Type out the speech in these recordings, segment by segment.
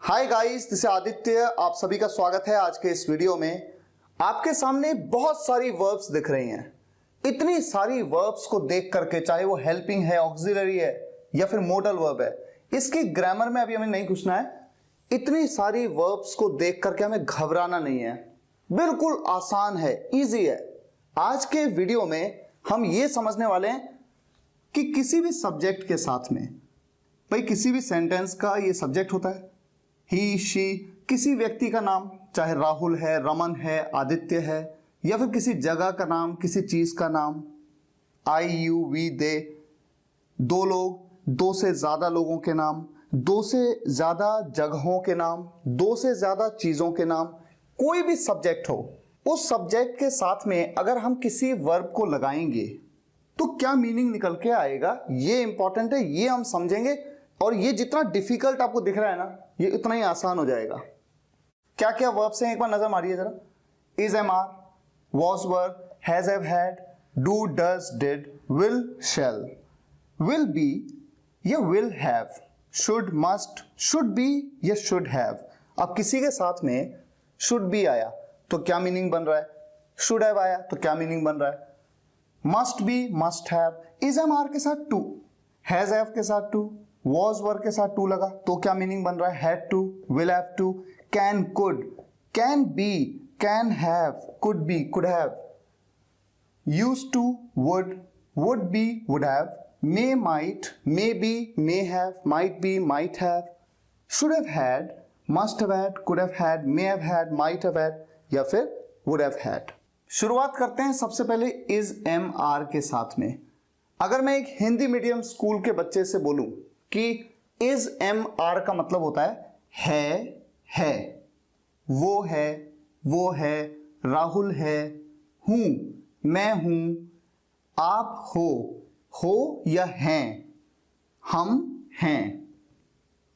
Hi guys, this is Aditya. आप सभी का स्वागत है आज के इस वीडियो में। आपके सामने बहुत सारी वर्ब्स दिख रही हैं। इतनी सारी वर्ब्स को देख करके, चाहे वो हेल्पिंग है, ऑक्सिलरी है या फिर मोडल वर्ब है, इसकी ग्रामर में अभी हमें नहीं घुसना है। इतनी सारी वर्ब्स को देख करके हमें घबराना नहीं है, बिल्कुल आसान है, इजी है। आज के वीडियो में हम ये समझने वाले हैं कि किसी भी सब्जेक्ट के साथ में, भाई किसी भी सेंटेंस का ये सब्जेक्ट होता है, ही शी, किसी व्यक्ति का नाम, चाहे राहुल है, रमन है, आदित्य है, या फिर किसी जगह का नाम, किसी चीज का नाम, आई यू वी दे, दो लोग, दो से ज्यादा लोगों के नाम, दो से ज्यादा जगहों के नाम, दो से ज्यादा चीजों के नाम, कोई भी सब्जेक्ट हो, उस सब्जेक्ट के साथ में अगर हम किसी वर्ब को लगाएंगे तो क्या मीनिंग निकल के आएगा, ये इंपॉर्टेंट है, ये हम समझेंगे। और ये जितना डिफिकल्ट आपको दिख रहा है ना, ये उतना ही आसान हो जाएगा। क्या क्या वर्ब्स हैं एक बार नजर मारिए जरा। Is, am, are, was, were, has, have, had, do, does, did, will, shall, will be या will have, should, must, should be या शुड हैव। अब किसी के साथ में शुड बी आया तो क्या मीनिंग बन रहा है, शुड हैव आया तो क्या मीनिंग बन रहा है, must be, must have, is, am, are के साथ टू, हैज, हैव के साथ टू, वॉज, वर के साथ टू लगा तो क्या मीनिंग बन रहा है, had to, will have to, can, could, can be, can have, could be, could have, used to, would be, would have, may, might, may be, may have, might be, might have, should have had, must have had, could have had, may have had, might have had या फिर would have had. शुरुआत करते हैं सबसे पहले is, am, are के साथ में। अगर मैं एक हिंदी मीडियम स्कूल के बच्चे से बोलूं कि इज, एम, आर का मतलब होता है, वो है, राहुल है, हूं, मैं हूं, आप हो या हैं, हम हैं,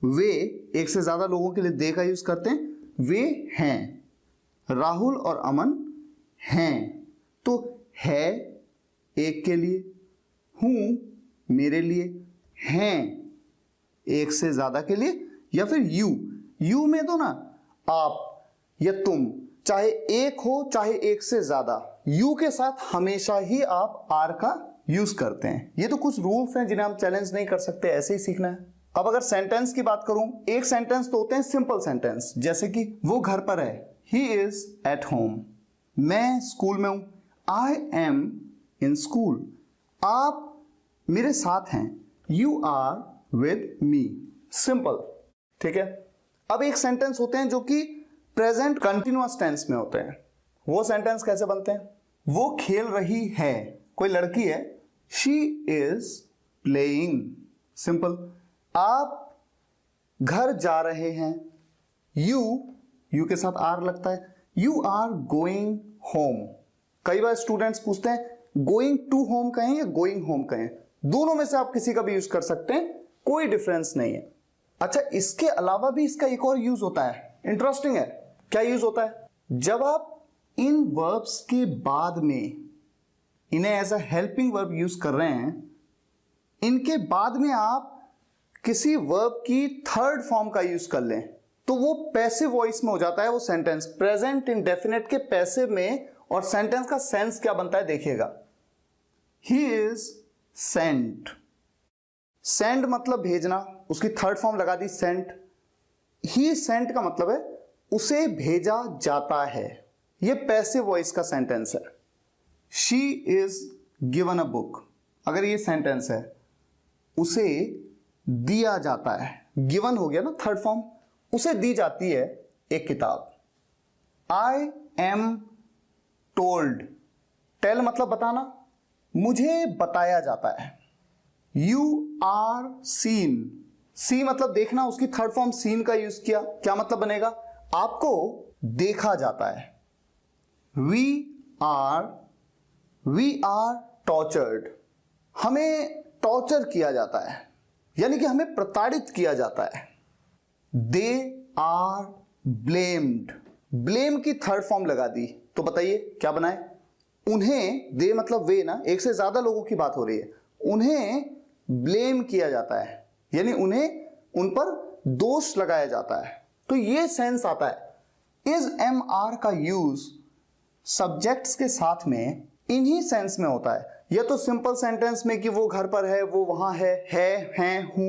वे, एक से ज्यादा लोगों के लिए दे का यूज करते हैं, वे हैं, राहुल और अमन हैं। तो है एक के लिए, हूं मेरे लिए, हैं एक से ज्यादा के लिए, या फिर यू में तो ना आप या तुम, चाहे एक हो चाहे एक से ज्यादा, यू के साथ हमेशा ही आप आर का यूज करते हैं। ये तो कुछ रूल्स हैं जिन्हें हम चैलेंज नहीं कर सकते, ऐसे ही सीखना है। अब अगर सेंटेंस की बात करूं, एक सेंटेंस तो होते हैं सिंपल सेंटेंस, जैसे कि वो घर पर है, ही इज एट होम, मैं स्कूल में हूं, आई एम इन स्कूल, आप मेरे साथ हैं, you are with me, simple. ठीक है। अब एक सेंटेंस होते हैं जो कि प्रेजेंट कंटिन्यूअस टेंस में होते हैं। वो सेंटेंस कैसे बनते हैं, वो खेल रही है, कोई लड़की है, शी इज प्लेइंग, सिंपल। आप घर जा रहे हैं, यू के साथ आर लगता है, यू आर गोइंग होम। कई बार स्टूडेंट्स पूछते हैं गोइंग टू होम कहें या गोइंग होम कहें, दोनों में से आप किसी का भी यूज कर सकते हैं, कोई डिफरेंस नहीं है। अच्छा, इसके अलावा भी इसका एक और यूज होता है, इंटरेस्टिंग है। क्या यूज होता है, जब आप इन वर्ब्स के बाद में इन्हें as a helping verb use कर रहे हैं, इनके बाद में आप किसी वर्ब की थर्ड फॉर्म का यूज कर लें तो वो पैसिव वॉइस में हो जाता है वो सेंटेंस, प्रेजेंट इंडेफिनिट के पैसिव में। और सेंटेंस का सेंस क्या बनता है देखिएगा, ही इज सेंट, सेंड मतलब भेजना, उसकी थर्ड फॉर्म लगा दी सेंट। ही सेंट का मतलब है उसे भेजा जाता है, ये पैसिव वॉइस का सेंटेंस है। She is given a book, अगर ये सेंटेंस है, उसे दिया जाता है, गिवन हो गया ना थर्ड फॉर्म, उसे दी जाती है एक किताब। आई एम टोल्ड, टेल मतलब बताना, मुझे बताया जाता है। यू आर सीन, सी मतलब देखना, उसकी थर्ड फॉर्म सीन का यूज किया, क्या मतलब बनेगा, आपको देखा जाता है। वी आर टॉर्चर्ड, हमें टॉर्चर किया जाता है, यानी कि हमें प्रताड़ित किया जाता है। दे आर ब्लेम्ड, ब्लेम की थर्ड फॉर्म लगा दी तो बताइए क्या बनाए, उन्हें, दे मतलब वे ना, एक से ज्यादा लोगों की बात हो रही है, उन्हें ब्लेम किया जाता है, यानी उन्हें उन पर दोष लगाया जाता है। तो ये सेंस आता है। इज एम आर का यूज सब्जेक्ट्स के साथ में इन्हीं सेंस में होता है, या तो सिंपल सेंटेंस में कि वो घर पर है, वो वहां है, हैं, हूं,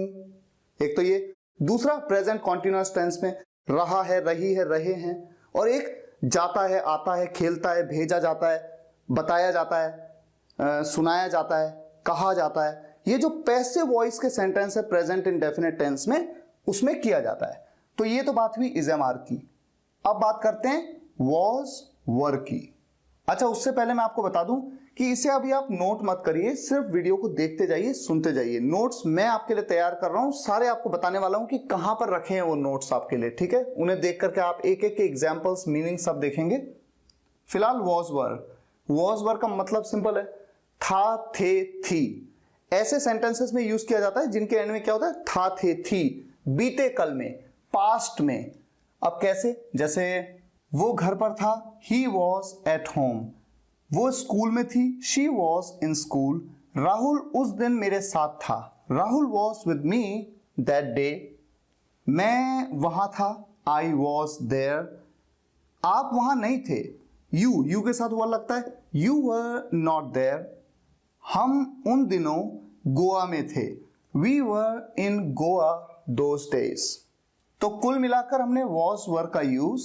एक तो ये। दूसरा प्रेजेंट कॉन्टिन्यूअस टेंस में रहा है, रही है, रहे हैं। और एक जाता है, आता है, खेलता है, भेजा जाता है, बताया जाता है, सुनाया जाता है, कहा जाता है। ये जो पैसिव वॉइस के सेंटेंस है प्रेजेंट इंडेफिनिट टेंस में, उसमें किया जाता है। तो ये तो बात हुई इज एम आर की। अब बात करते हैं वॉज वर की। अच्छा, उससे पहले मैं आपको बता दूं कि इसे अभी आप नोट मत करिए, सिर्फ वीडियो को देखते जाइए, सुनते जाइए। नोट्स मैं आपके लिए तैयार कर रहा हूं, सारे आपको बताने वाला हूं कि कहां पर रखे हैं वो नोट्स आपके लिए, ठीक है। उन्हें देख करके आप एक एक के एग्जाम्पल्स, मीनिंग सब देखेंगे। फिलहाल वॉज वर का मतलब सिंपल है, था, थे, थी। ऐसे सेंटेंसेस में यूज किया जाता है जिनके एंड में क्या होता है, था, थे, थी, बीते कल में, पास्ट में। अब कैसे, जैसे वो घर पर था, ही वॉज एट होम। वो स्कूल में थी, she was in school. Rahul उस दिन मेरे साथ था, Rahul was with me that day. मैं वहां था, आई वॉज देयर। आप वहां नहीं थे, यू के साथ हुआ लगता है, यू वर नॉट देयर। हम उन दिनों गोवा में थे, we were in Goa those days. तो कुल मिलाकर हमने वॉज वर का यूज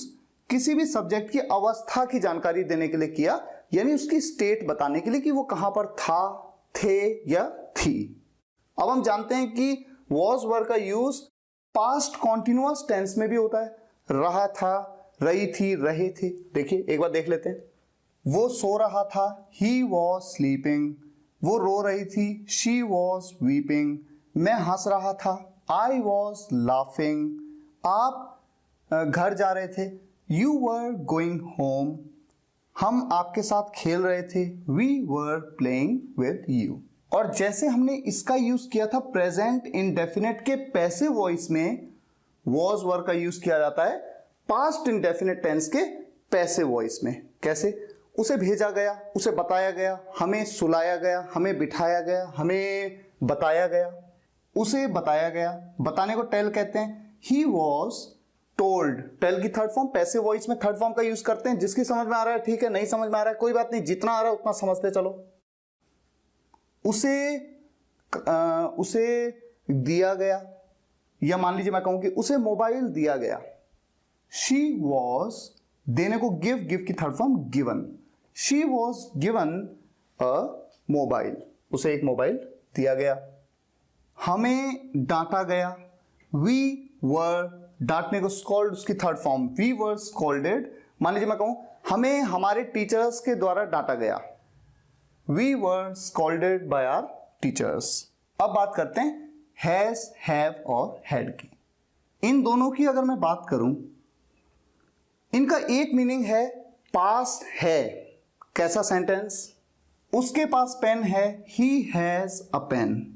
किसी भी सब्जेक्ट की अवस्था की जानकारी देने के लिए किया, यानी उसकी स्टेट बताने के लिए कि वो कहां पर था, थे या थी। अब हम जानते हैं कि वॉज वर का यूज पास्ट कॉन्टिन्यूअस टेंस में भी होता है। रहा था, रही थी, रहे थे। देखिए एक बार देख लेते हैं। वो सो रहा था, ही वॉज स्लीपिंग। वो रो रही थी, शी वॉज वीपिंग। मैं हंस रहा था, आई वॉज लाफिंग। आप घर जा रहे थे, यू वर गोइंग होम। हम आपके साथ खेल रहे थे, we were playing with you. और जैसे हमने इसका यूज किया था प्रेजेंट इंडेफिनिट के पैसिव वॉइस में, वॉज वर का यूज किया जाता है पास्ट इंडेफिनिट टेंस के पैसिव वॉइस में। कैसे, उसे भेजा गया, उसे बताया गया, हमें सुलाया गया, हमें बिठाया गया, हमें बताया गया, उसे बताया गया। बताने को टेल कहते हैं। ही वॉज टोल्ड, टेल की थर्ड फॉर्म, पैसिव वॉइस में थर्ड फॉर्म का यूज करते हैं। जिसकी समझ में आ रहा है ठीक है, नहीं समझ में आ रहा है कोई बात नहीं, जितना आ रहा है उतना समझते चलो। उसे दिया गया, या मान लीजिए मैं कहूं कि उसे मोबाइल दिया गया। शी वॉज, देने को गिव की third form given. She was given a mobile, उसे एक मोबाइल दिया गया। हमें डांटा गया, वी वर, डांटने को स्कॉल्ड, उसकी third form we were scolded. मान लीजिए मैं कहूं हमें हमारे टीचर्स के द्वारा डांटा गया, we were scolded by our teachers. अब बात करते हैं हैज, हैव और हैड की। इन दोनों की अगर मैं बात करूं, इनका एक मीनिंग है पास है। कैसा सेंटेंस, उसके पास पेन है, ही हैज अ पेन।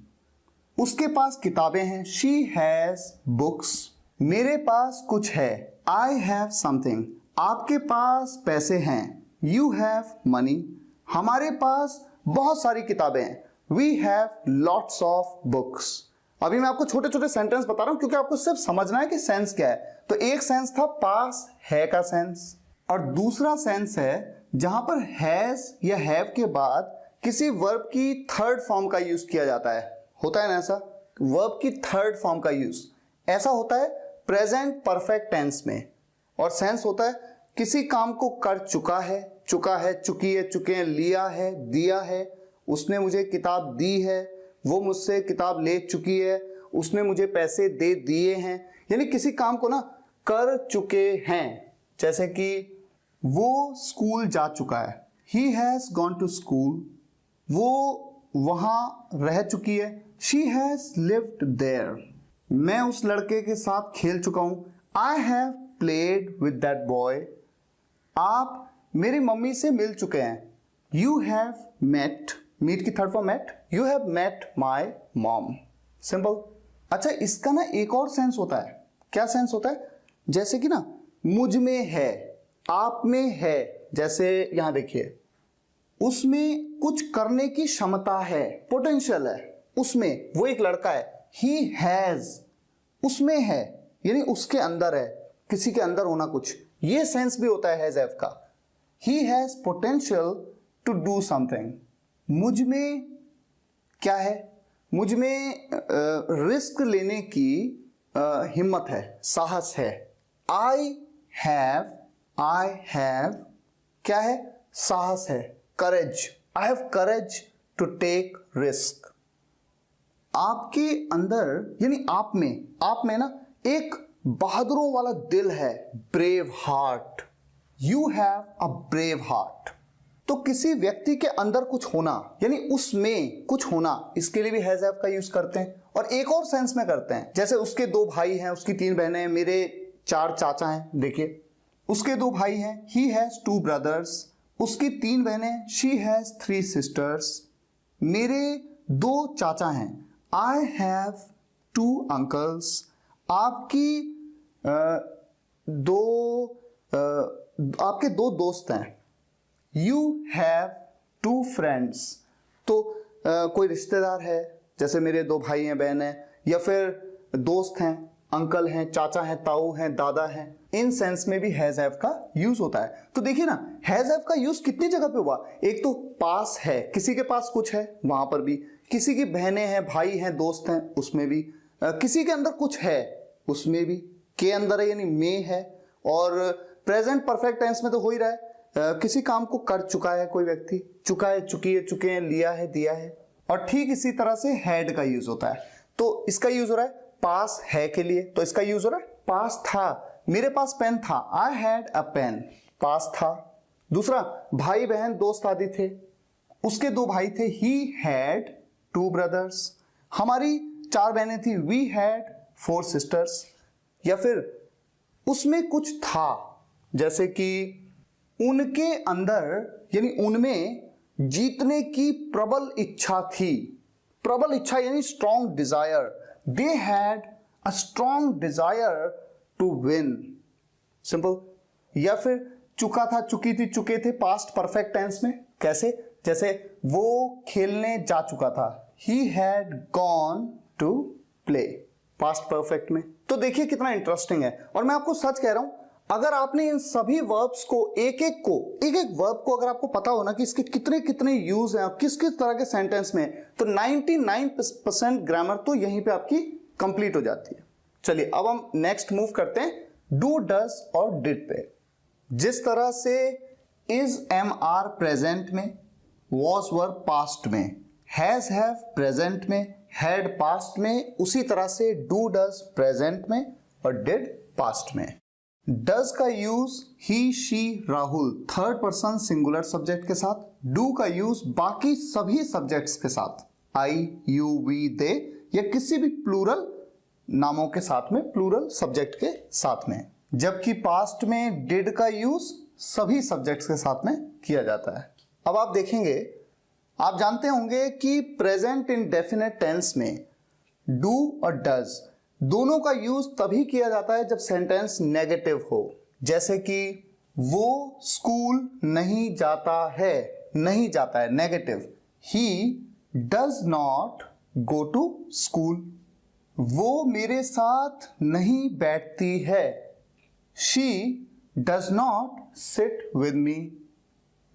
उसके पास किताबें हैं, शी हैज बुक्स। मेरे पास कुछ है, आई हैव समथिंग। आपके पास पैसे हैं, यू हैव मनी। हमारे पास बहुत सारी किताबें हैं, we have lots of books. अभी मैं आपको छोटे छोटे सेंटेंस बता रहा हूं क्योंकि आपको सिर्फ समझना है कि सेंस क्या है। तो एक सेंस था पास है का सेंस, और दूसरा सेंस है जहां पर हैज या हैव के बाद किसी वर्ब की थर्ड फॉर्म का यूज किया जाता है। होता है ना ऐसा, वर्ब की थर्ड फॉर्म का यूज ऐसा होता है प्रेजेंट परफेक्ट टेंस में। और सेंस होता है किसी काम को कर चुका है, चुकी है, चुके हैं, लिया है, दिया है, उसने मुझे किताब दी है, वो मुझसे किताब ले चुकी है, उसने मुझे पैसे दे दिए हैं। यानी किसी काम को ना कर चुके हैं। जैसे कि वो स्कूल जा चुका है, he has gone to school. वो वहां रह चुकी है, शी हैज लिव्ड देयर। मैं उस लड़के के साथ खेल चुका हूं, I have played with that boy. आप मेरी मम्मी से मिल चुके हैं, यू हैव मेट, मीट की third form met, you have met my mom. Simple. अच्छा, इसका ना एक और सेंस होता है। क्या सेंस होता है, जैसे कि ना मुझ में है, आप में है। जैसे यहां देखिए, उसमें कुछ करने की क्षमता है, पोटेंशियल है उसमें। वो एक लड़का है, ही हैज, उसमें है यानी उसके अंदर है। किसी के अंदर होना कुछ, ये सेंस भी होता है हैज हैव का। He has potential to do something, मुझ में क्या है, मुझ में रिस्क लेने की हिम्मत है, साहस है। आई हैव क्या है, साहस है, courage, I have courage to take risk. आपके अंदर यानी आप में ना एक बहादुरों वाला दिल है, brave heart, you have a brave heart. तो किसी व्यक्ति के अंदर कुछ होना यानी उसमें कुछ होना, इसके लिए भी हैज हैव का यूज करते हैं। और एक और सेंस में करते हैं, जैसे उसके 2 भाई हैं, उसकी 3 बहनें हैं, मेरे 4 चाचा हैं। देखिए उसके 2 भाई हैं, ही हैज 2 ब्रदर्स, उसकी 3 बहनें, शी हैज 3 सिस्टर्स। मेरे 2 चाचा हैं, आई हैव 2 अंकल्स। आपकी आपके 2 दोस्त हैं, यू हैव 2 फ्रेंड्स। तो कोई रिश्तेदार है, जैसे मेरे 2 भाई हैं, बहन है, या फिर दोस्त हैं, अंकल हैं, चाचा हैं, ताऊ हैं, दादा हैं। इन सेंस में भी हैज हैव का यूज होता है। तो देखिए ना, हैज हैव का यूज कितनी जगह पे हुआ। एक तो पास है, किसी के पास कुछ है, वहां पर भी, किसी की बहनें हैं, भाई हैं, दोस्त हैं, उसमें भी, किसी के अंदर कुछ है, उसमें भी, के अंदर है यानी में है। और प्रेजेंट परफेक्ट टेंस में तो हो ही रहा है, किसी काम को कर चुका है कोई व्यक्ति, चुका है, चुकी है, चुके हैं, लिया है, दिया है। और ठीक इसी तरह से हैड का यूज होता है। तो इसका यूज हो रहा है पास है के लिए, तो इसका यूज हो रहा है पास था, मेरे पास पेन था, आई हैड अ पेन, पास था। दूसरा, भाई बहन दोस्त आदि थे, उसके 2 भाई थे, ही हैड 2 ब्रदर्स। हमारी 4 बहनें थी, वी हैड 4 सिस्टर्स। या फिर उसमें कुछ था, जैसे कि उनके अंदर यानी उनमें जीतने की प्रबल इच्छा थी। प्रबल इच्छा यानी strong desire, they had a strong desire to win, simple. या फिर चुका था, चुकी थी, चुके थे, पास्ट परफेक्ट टेंस में। कैसे, जैसे वो खेलने जा चुका था, he had gone to play, past perfect में। तो देखिए कितना इंटरेस्टिंग है। और मैं आपको सच कह रहा हूं, अगर आपने इन सभी वर्ब्स को एक एक वर्ब को अगर आपको पता हो ना कि इसके कितने कितने यूज हैं और किस किस तरह के सेंटेंस में, तो 99% ग्रामर तो यहीं पे आपकी कंप्लीट हो जाती है। चलिए अब हम नेक्स्ट मूव करते हैं डू, डज और डिड पे। जिस तरह से इज, एम, आर प्रेजेंट में, वॉज, वर्ब पास्ट में, हैज, हैव प्रेजेंट में, हैड पास्ट में, उसी तरह से डू, डज प्रेजेंट में और डिड पास्ट में। डज का use he, she, Rahul third person singular subject के साथ, डू का यूज बाकी सभी सब्जेक्ट्स के साथ, आई, यू, वी, दे, या किसी भी प्लूरल नामों के साथ में, प्लूरल सब्जेक्ट के साथ में। जबकि पास्ट में डिड का यूज सभी सब्जेक्ट्स के साथ में किया जाता है। अब आप देखेंगे, आप जानते होंगे कि प्रेजेंट इंडेफिनिट टेंस में डू और डज दोनों का यूज तभी किया जाता है जब सेंटेंस नेगेटिव हो। जैसे कि वो स्कूल नहीं जाता है, नहीं जाता है, negative. He does not go to school, वो मेरे साथ नहीं बैठती है, she does not sit with me,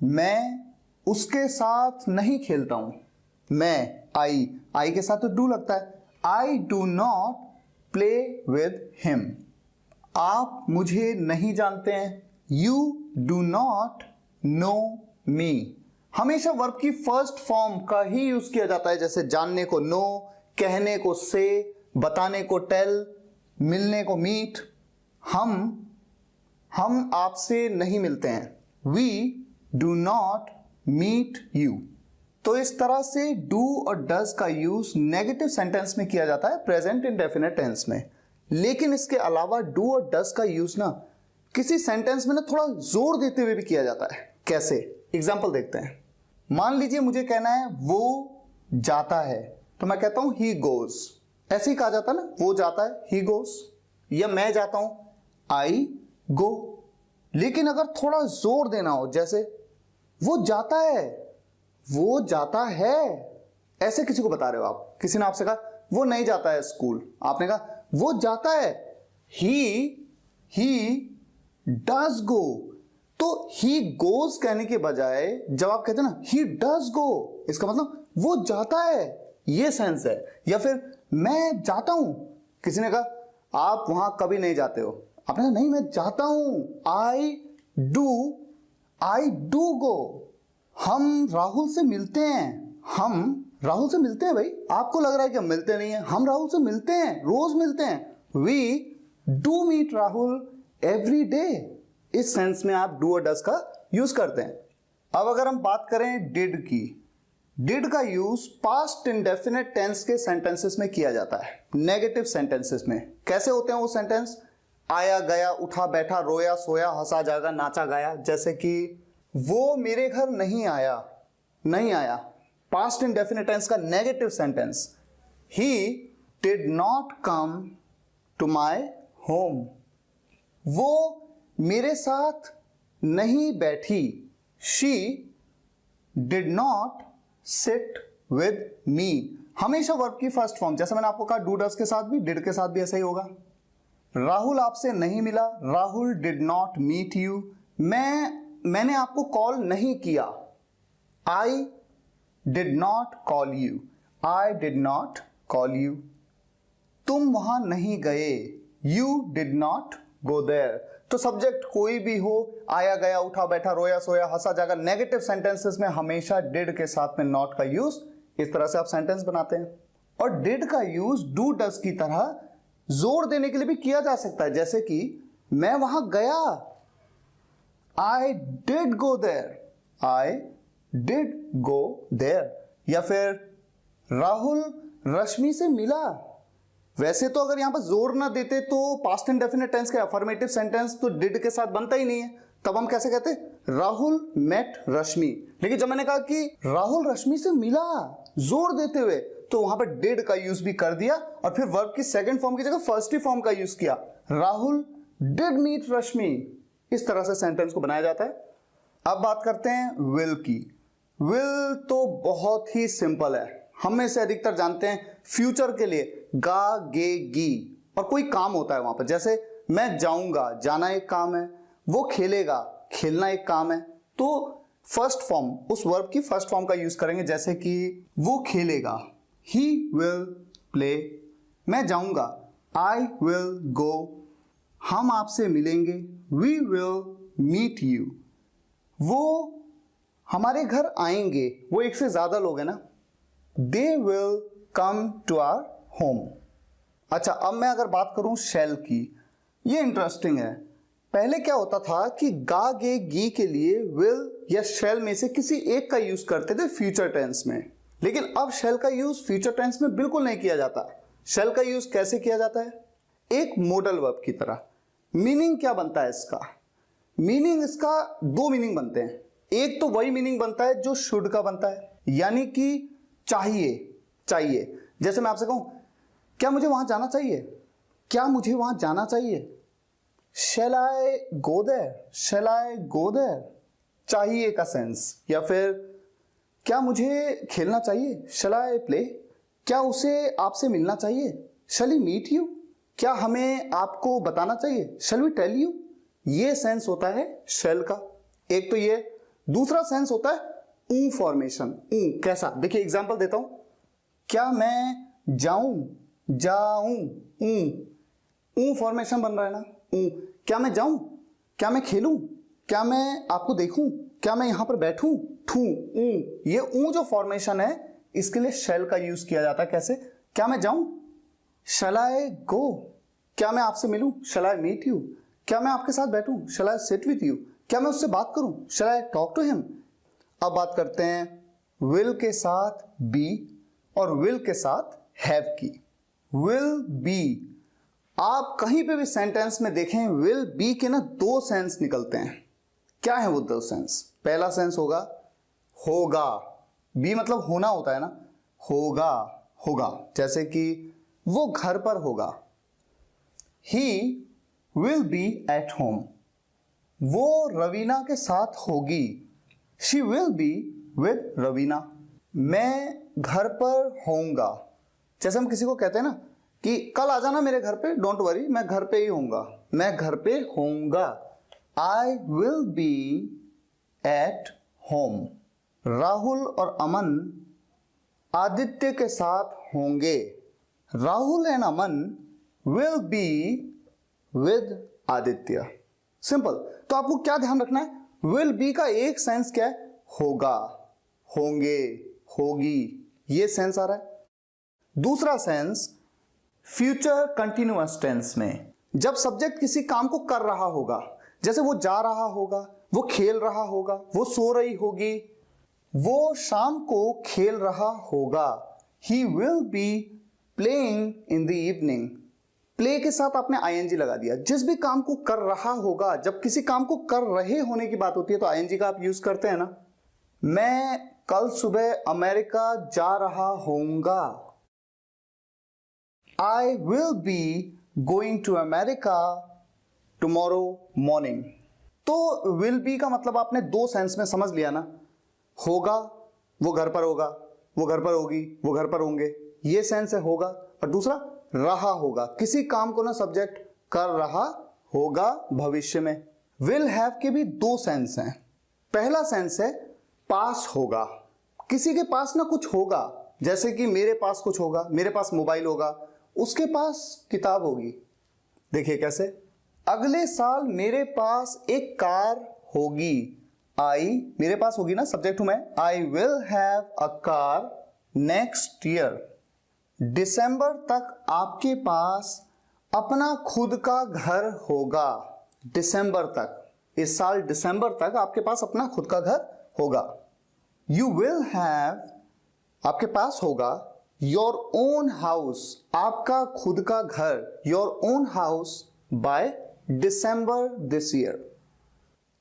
मैं उसके साथ नहीं खेलता हूं। मैं, आई के साथ तो डू लगता है, I do not play with him. आप मुझे नहीं जानते हैं, यू डू नॉट नो मी। हमेशा वर्ब की फर्स्ट फॉर्म का ही यूज किया जाता है, जैसे जानने को नो, कहने को से, बताने को टेल, मिलने को मीट। हम आपसे नहीं मिलते हैं, we do not meet you. तो इस तरह से डू और डज का यूज नेगेटिव सेंटेंस में किया जाता है प्रेजेंट इंडेफिनिट टेंस में। लेकिन इसके अलावा डू और डज का यूज ना किसी सेंटेंस में ना थोड़ा जोर देते हुए भी किया जाता है। कैसे, एग्जांपल देखते हैं। मान लीजिए मुझे कहना है वो जाता है, तो मैं कहता हूं ही गोज। ऐसे ही कहा जाता है ना, वो जाता है, ही गोज। या मैं जाता हूं, आई गो। लेकिन अगर थोड़ा जोर देना हो, जैसे वो जाता है, वो जाता है, ऐसे किसी को बता रहे हो आप। किसी ने आपसे कहा वो नहीं जाता है स्कूल, आपने कहा वो जाता है, ही ही डज गो। तो ही गोज कहने के बजाय जब आप कहते हैं ना ही डज गो, इसका मतलब वो जाता है, ये सेंस है। या फिर मैं जाता हूं, किसी ने कहा आप वहां कभी नहीं जाते हो, आपने कहा नहीं मैं जाता हूं, आई डू गो। हम राहुल से मिलते हैं, हम राहुल से मिलते हैं भाई, आपको लग रहा है कि हम मिलते नहीं हैं, हम राहुल से मिलते हैं, रोज मिलते हैं। We do meet Rahul every day. इस सेंस में आप डू और डज का यूज करते हैं। अब अगर हम बात करें डिड की, डिड का यूज पास्ट इंडेफिनिट टेंस के सेंटेंसेस में किया जाता है, नेगेटिव सेंटेंसेस में। कैसे होते हैं वो सेंटेंस? आया गया, उठा बैठा, रोया सोया, हंसा जागा, नाचा गाया। जैसे कि वो मेरे घर नहीं आया, नहीं आया, पास्ट इंडेफिनिट टेंस का negative sentence. He did not come to my home, वो मेरे साथ नहीं बैठी। She did not sit with me. हमेशा वर्ब की फर्स्ट फॉर्म, जैसे मैंने आपको कहा डू डज के साथ भी, डिड के साथ भी ऐसा ही होगा। राहुल आपसे नहीं मिला, Rahul did not meet you. मैंने आपको कॉल नहीं किया, I did not call you, I did not call you. तुम वहां नहीं गए, you did not go there. तो सब्जेक्ट कोई भी हो, आया गया, उठा बैठा, रोया सोया, हंसा जागा, नेगेटिव सेंटेंसेस में हमेशा डिड के साथ में नॉट का यूज, इस तरह से आप सेंटेंस बनाते हैं। और डिड का यूज डू डज की तरह जोर देने के लिए भी किया जा सकता है, जैसे कि मैं वहां गया, I did go there, I did go there. या फिर राहुल रश्मि से मिला। वैसे तो अगर यहां पर जोर ना देते तो पास्ट इंडेफिनिट टेंस के अफर्मेटिव सेंटेंस तो डिड के साथ बनता ही नहीं है, तब हम कैसे कहते? राहुल मेट रश्मि। लेकिन जब मैंने कहा कि राहुल रश्मि से मिला जोर देते हुए, तो वहां पर डिड का यूज भी कर दिया और फिर वर्ब की सेकंड फॉर्म की जगह फर्स्ट ही फॉर्म का यूज किया, राहुल डिड मीट रश्मि। इस तरह से सेंटेंस को बनाया जाता है। अब बात करते हैं विल की। विल तो बहुत ही सिंपल है, हम में से अधिकतर जानते हैं फ्यूचर के लिए गा गे गी, और कोई काम होता है वहां पर। जैसे मैं जाऊंगा, जाना एक काम है, वो खेलेगा, खेलना एक काम है। तो फर्स्ट फॉर्म, उस वर्ब की फर्स्ट फॉर्म का यूज करेंगे, जैसे कि वो खेलेगा, ही विल प्ले। मैं जाऊंगा, आई विल गो। हम आपसे मिलेंगे, वी विल मीट यू। वो हमारे घर आएंगे, वो एक से ज्यादा लोग हैं ना, they will come to our home. अच्छा, अब मैं अगर बात करूं शैल की, ये इंटरेस्टिंग है। पहले क्या होता था कि गा गे गी के लिए विल या शैल में से किसी एक का यूज करते थे फ्यूचर टेंस में, लेकिन अब शैल का यूज फ्यूचर टेंस में बिल्कुल नहीं किया जाता। शैल का यूज कैसे किया जाता है? एक मॉडल वर्ब की तरह। मीनिंग क्या बनता है इसका? मीनिंग इसका दो मीनिंग बनते हैं। एक तो वही मीनिंग बनता है जो शुड का बनता है, यानी कि चाहिए, चाहिए। जैसे मैं आपसे कहूं क्या मुझे वहां जाना चाहिए, क्या मुझे वहां जाना चाहिए, शैल आई go there, shell I go there, चाहिए का सेंस। या फिर क्या मुझे खेलना चाहिए, शैल आई प्ले, क्या उसे आपसे मिलना चाहिए, शैल ही मीट यू, क्या हमें आपको बताना चाहिए, शैल वी टेल यू। ये सेंस होता है शैल का। एक तो ये, दूसरा सेंस होता है ऊ फॉर्मेशन। ऊ कैसा? देखिए एग्जांपल देता हूं, क्या मैं जाऊं, जाऊं, ऊ फॉर्मेशन बन रहा है ना, ऊ। क्या मैं जाऊं, क्या मैं खेलूं, क्या मैं आपको देखूं, क्या मैं यहां पर बैठूं, ठू, ऊ। ये ऊ जो फॉर्मेशन है, इसके लिए शैल का यूज किया जाता है। कैसे? क्या मैं जाऊं, शैल आई गो, क्या मैं आपसे मिलूं, शैल आई मीट यू, क्या मैं आपके साथ बैठूं, शैल आई सिट विथ यू, क्या मैं उससे बात करूं, शैल आई टॉक टू हिम। अब बात करते हैं विल के साथ बी और विल के साथ हैव की। विल बी, आप कहीं पे भी सेंटेंस में देखें विल बी के ना दो सेंस निकलते हैं। क्या है वो दो सेंस? पहला सेंस होगा होगा, बी मतलब होना होता है ना, होगा, होगा। जैसे कि वो घर पर होगा, he will be at home, वो रवीना के साथ होगी, she will be with Raveena. मैं घर पर होऊंगा, जैसे हम किसी को कहते हैं ना कि कल आ जाना मेरे घर पे, डोंट वरी मैं घर पे ही होऊंगा, मैं घर पे होऊंगा। I will B at home. Rahul और अमन आदित्य के साथ होंगे। Rahul and Aman will be with Aditya. Simple. तो आपको क्या ध्यान रखना है, विल बी का एक सेंस क्या है, होगा, होंगे, होगी, ये सेंस आ रहा है। दूसरा सेंस फ्यूचर कंटिन्यूअस टेंस में, जब सब्जेक्ट किसी काम को कर रहा होगा, जैसे वो जा रहा होगा, वो खेल रहा होगा, वो सो रही होगी, वो शाम को खेल रहा होगा। He will be playing in the evening. Play के साथ आपने आईएनजी लगा दिया। जिस भी काम को कर रहा होगा, जब किसी काम को कर रहे होने की बात होती है तो आईएनजी का आप यूज करते हैं ना। मैं कल सुबह अमेरिका जा रहा होऊंगा। I will be going to America tomorrow morning. तो विल बी का मतलब आपने दो सेंस में समझ लिया ना। होगा, वो घर पर होगा, वो घर पर होगी, वो घर पर होंगे, ये सेंस है होगा। और दूसरा रहा होगा, किसी काम को ना सब्जेक्ट कर रहा होगा भविष्य में। विल हैव के भी दो सेंस हैं। पहला सेंस है पास होगा, किसी के पास ना कुछ होगा, जैसे कि मेरे पास कुछ होगा, मेरे पास मोबाइल होगा, उसके पास किताब होगी। देखिए कैसे, अगले साल मेरे पास एक कार होगी। आई मेरे पास होगी ना, सब्जेक्ट हूं मैं। I will have a car next year. दिसंबर तक आपके पास अपना खुद का घर होगा। दिसंबर तक, इस साल दिसंबर तक आपके पास अपना खुद का घर होगा। यू विल हैव, आपके पास होगा, योर ओन हाउस, आपका खुद का घर, your own house by December this year.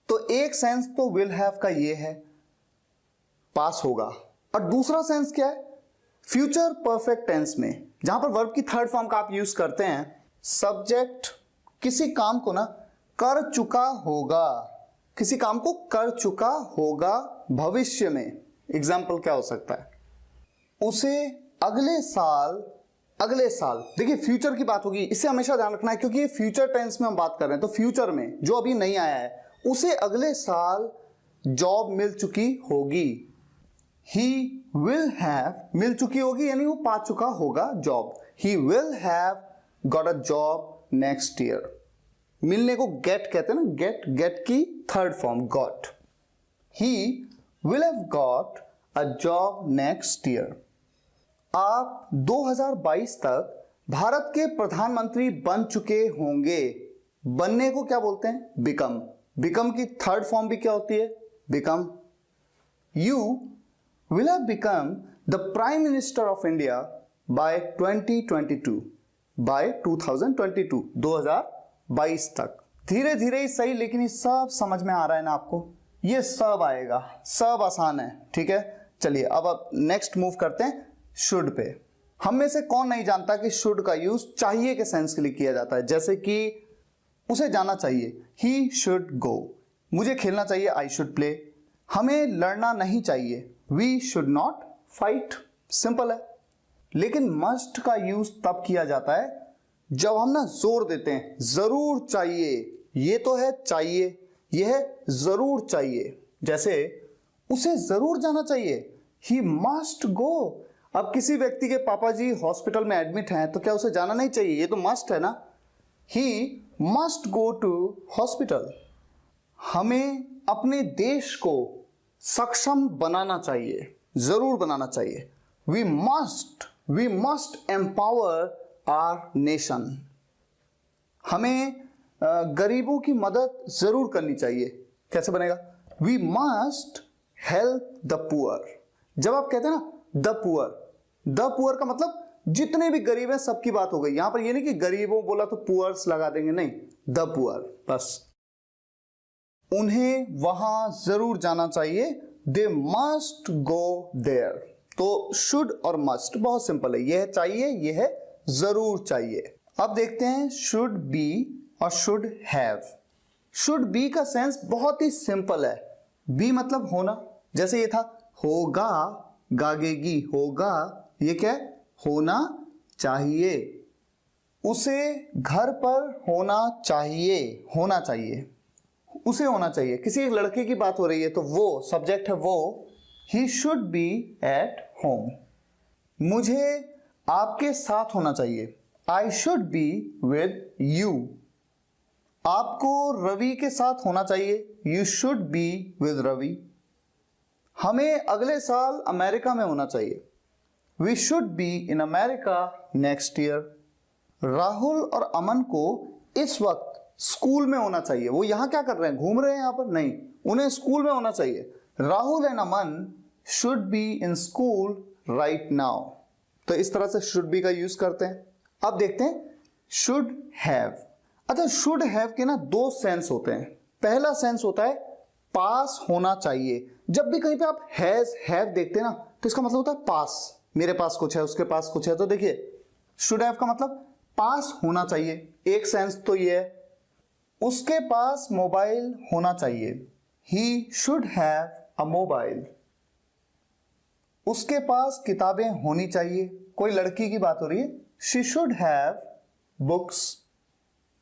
तो एक सेंस तो विल हैव का ये है, पास होगा। और दूसरा सेंस क्या है, फ्यूचर परफेक्ट टेंस में, जहां पर वर्ब की थर्ड फॉर्म का आप यूज करते हैं। सब्जेक्ट किसी काम को ना कर चुका होगा, किसी काम को कर चुका होगा भविष्य में। एग्जाम्पल क्या हो सकता है, उसे अगले साल, अगले साल, देखिए फ्यूचर की बात होगी, इसे हमेशा ध्यान रखना है क्योंकि ये फ्यूचर टेंस में हम बात कर रहे हैं। तो फ्यूचर में जो अभी नहीं आया है, उसे अगले साल जॉब मिल चुकी होगी। ही विल हैव, मिल चुकी होगी यानी वो पा चुका होगा job. He will have got a job next year. मिलने को गेट कहते हैं ना, गेट, गेट की third form got. He will have got a job next year. आप 2022 तक भारत के प्रधानमंत्री बन चुके होंगे। बनने को क्या बोलते हैं, बिकम। बिकम की थर्ड फॉर्म भी क्या होती है, become. You will have become the prime minister of India by 2022, by 2022, 2022 तक। धीरे धीरे ही सही, लेकिन ये सब समझ में आ रहा है ना आपको, ये सब आएगा, सब आसान है। ठीक है, चलिए अब नेक्स्ट मूव करते हैं शुड पे। हम में से कौन नहीं जानता कि शुड का यूज चाहिए के सेंस के लिए किया जाता है, जैसे कि उसे जाना चाहिए, ही शुड गो। मुझे खेलना चाहिए, आई शुड प्ले। हमें लड़ना नहीं चाहिए, we should not fight. Simple है। लेकिन मस्ट का यूज तब किया जाता है जब हम ना जोर देते हैं, जरूर चाहिए। ये तो है चाहिए, यह है जरूर चाहिए। जैसे उसे जरूर जाना चाहिए, ही मस्ट गो। अब किसी व्यक्ति के पापा जी हॉस्पिटल में एडमिट हैं तो क्या उसे जाना नहीं चाहिए, ये तो मस्ट है ना। He must go to hospital. हमें अपने देश को सक्षम बनाना चाहिए, जरूर बनाना चाहिए। We must empower our nation. हमें गरीबों की मदद जरूर करनी चाहिए। कैसे बनेगा, we must help the poor. जब आप कहते हैं ना द पुअर का मतलब जितने भी गरीब हैं सबकी बात हो गई। यहां पर ये नहीं कि गरीबों बोला तो पुअर्स लगा देंगे, नहीं, द पुअर बस। उन्हें वहां जरूर जाना चाहिए, दे मस्ट गो देयर। तो शुड और मस्ट बहुत सिंपल है, यह है चाहिए, यह है जरूर चाहिए। अब देखते हैं शुड बी और शुड हैव। शुड बी का सेंस बहुत ही सिंपल है। बी मतलब होना, जैसे ये था होगा, गागेगी, होगा, ये क्या है, होना चाहिए। उसे घर पर होना चाहिए, होना चाहिए, उसे होना चाहिए। किसी एक लड़के की बात हो रही है तो वो सब्जेक्ट है वो, he should be at home. मुझे आपके साथ होना चाहिए, I should be with you. आपको रवि के साथ होना चाहिए, you should be with Ravi. हमें अगले साल अमेरिका में होना चाहिए, we should be in America next year. Rahul और अमन को इस वक्त स्कूल में होना चाहिए। वो यहां क्या कर रहे हैं, घूम रहे हैं यहां पर? नहीं, उन्हें स्कूल में होना चाहिए। Rahul and Aman should be in school right now. तो इस तरह से शुड बी का यूज करते हैं। अब देखते हैं शुड हैव। अच्छा, शुड हैव के ना दो सेंस होते हैं। पहला सेंस होता है पास होना चाहिए। जब भी कहीं पे आप हैज हैव देखते हैं ना तो इसका मतलब होता है पास, मेरे पास कुछ है, उसके पास कुछ है। तो देखिए शुड हैव का मतलब पास होना चाहिए, एक सेंस तो ये है। उसके पास मोबाइल होना चाहिए, he should have a mobile. उसके पास किताबें होनी चाहिए, कोई लड़की की बात हो रही है, she should have books.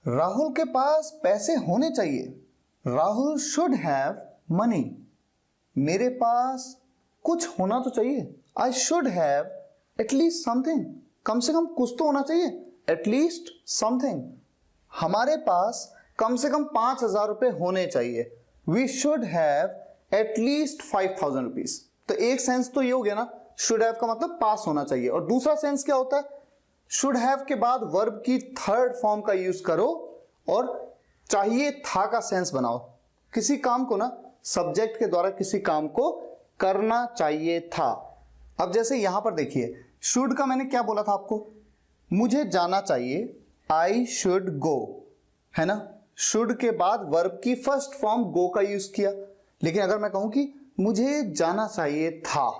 Rahul के पास पैसे होने चाहिए, राहुल शुड हैव मनी। मेरे पास कुछ होना तो चाहिए, I should have at least something. कम से कम कुछ तो होना चाहिए, एटलीस्ट समथिंग। हमारे पास कम से कम 5,000 रुपए होने चाहिए, we should have at least 5,000 rupees. तो एक सेंस तो ये हो गया ना, शुड हैव का मतलब पास होना चाहिए। और दूसरा सेंस क्या होता है, शुड हैव के बाद वर्ब की थर्ड फॉर्म का यूज करो और चाहिए था का सेंस बनाओ। किसी काम को ना सब्जेक्ट के द्वारा किसी काम को करना चाहिए था। अब जैसे यहां पर देखिए, शुड का मैंने क्या बोला था आपको, मुझे जाना चाहिए, आई शुड गो, है ना। शुड के बाद वर्ब की फर्स्ट फॉर्म गो का यूज किया। लेकिन अगर मैं कहूं कि मुझे जाना चाहिए था,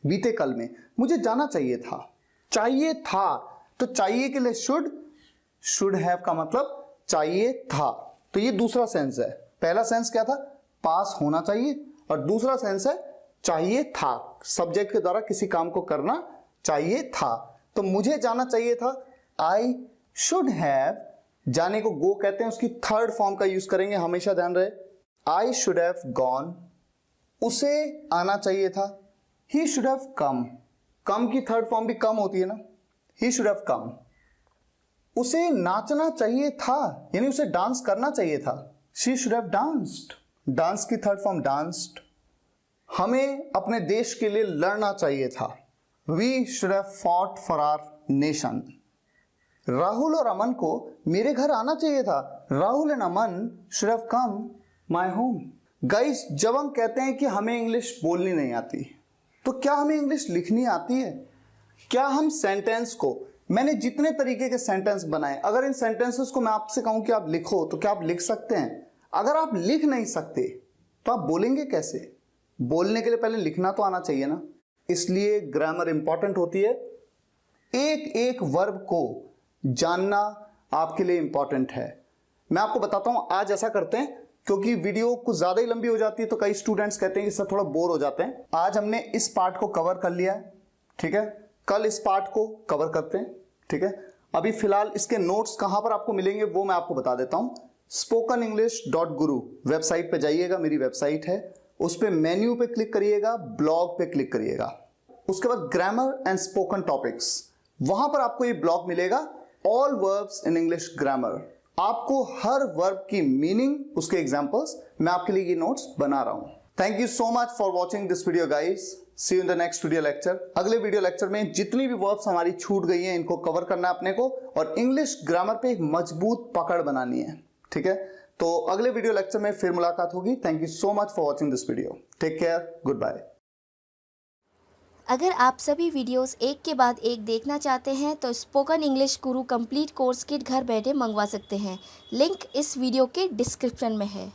बीते कल में मुझे जाना चाहिए था, तो चाहिए के लिए शुड हैव का मतलब चाहिए था। तो ये दूसरा सेंस है। पहला सेंस क्या था, पास होना चाहिए, और दूसरा सेंस है चाहिए था, सब्जेक्ट के द्वारा किसी काम को करना चाहिए था। तो मुझे जाना चाहिए था, आई शुड हैव, जाने को गो कहते हैं, उसकी थर्ड फॉर्म का यूज करेंगे, हमेशा ध्यान रहे, आई शुड हैव गॉन। उसे आना चाहिए था, ही शुड हैव कम। कम की थर्ड फॉर्म भी कम होती है ना, ही शुड हैव कम। उसे नाचना चाहिए था, यानी उसे डांस करना चाहिए था, she should have danced. Dance की थर्ड फॉर्म डांस्ड। हमें अपने देश के लिए लड़ना चाहिए था, we should have fought for our nation. Rahul और अमन को मेरे घर आना चाहिए था, Rahul and Aman should have come my home. Guys, जब हम कहते हैं कि हमें इंग्लिश बोलनी नहीं आती, तो क्या हमें इंग्लिश लिखनी आती है? क्या हम सेंटेंस को, मैंने जितने तरीके के सेंटेंस बनाए, अगर इन सेंटेंसेस को मैं आपसे कहूं कि आप लिखो, तो क्या आप लिख सकते हैं? अगर आप लिख नहीं सकते तो आप बोलेंगे कैसे? बोलने के लिए पहले लिखना तो आना चाहिए ना। इसलिए ग्रामर इंपॉर्टेंट होती है। एक एक वर्ब को जानना आपके लिए इंपॉर्टेंट है। मैं आपको बताता हूं, आज ऐसा करते हैं, क्योंकि वीडियो कुछ ज्यादा ही लंबी हो जाती है तो कई स्टूडेंट्स कहते हैं कि सर थोड़ा बोर हो जाते हैं। आज हमने इस पार्ट को कवर कर लिया है, ठीक है। कल इस पार्ट को कवर करते हैं, ठीक है। अभी फिलहाल इसके नोट्स कहां पर आपको मिलेंगे वो मैं आपको बता देता हूं। spokenenglish.guru वेबसाइट पे जाइएगा, मेरी वेबसाइट है, उस पे मेन्यू पे क्लिक करिएगा, ब्लॉग पे क्लिक करिएगा, उसके बाद ग्रामर एंड स्पोकन टॉपिक्स, वहां पर आपको ये ब्लॉग मिलेगा, all verbs in English grammar. आपको हर वर्ब की मीनिंग, उसके एग्जांपल्स, मैं आपके लिए ये नोट्स बना रहा हूं। Thank you so much for watching this video guys. See you in the next video lecture. अगले वीडियो लेक्चर में जितनी भी वर्ब्स हमारी छूट गई हैं इनको कवर करना है अपने को, और इंग्लिश ग्रामर पे एक मजबूत पकड़ बनानी है, ठीक है। तो अगले वीडियो लेक्चर में फिर मुलाकात होगी। Thank you so much for watching this video. Take care, good bye. अगर आप सभी वीडियोस एक के बाद एक देखना चाहते हैं तो स्पोकन इंग्लिश गुरु कंप्लीट कोर्स किट घर बैठे मंगवा सकते हैं। लिंक इस वीडियो के डिस्क्रिप्शन में है।